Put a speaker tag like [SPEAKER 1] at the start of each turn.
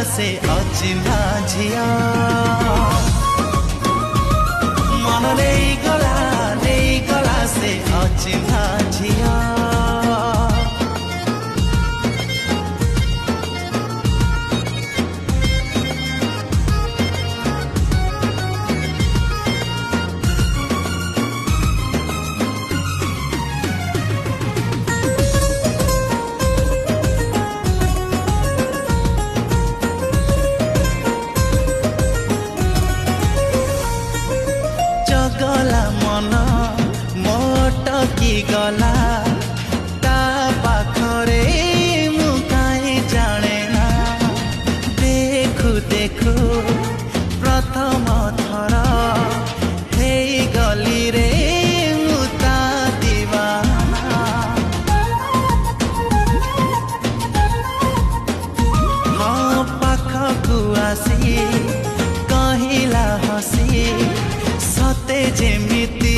[SPEAKER 1] से अचिन्हा झिया मन नहीं गला से अचिन्हा झिया गला मन मोटकी गला ता पाखरे मु काई जाने ना देखु देखु प्रथम थर हे गली रे मु ता दीवाना हाँ पाखकु आसी कहिला हसी सते जेमिति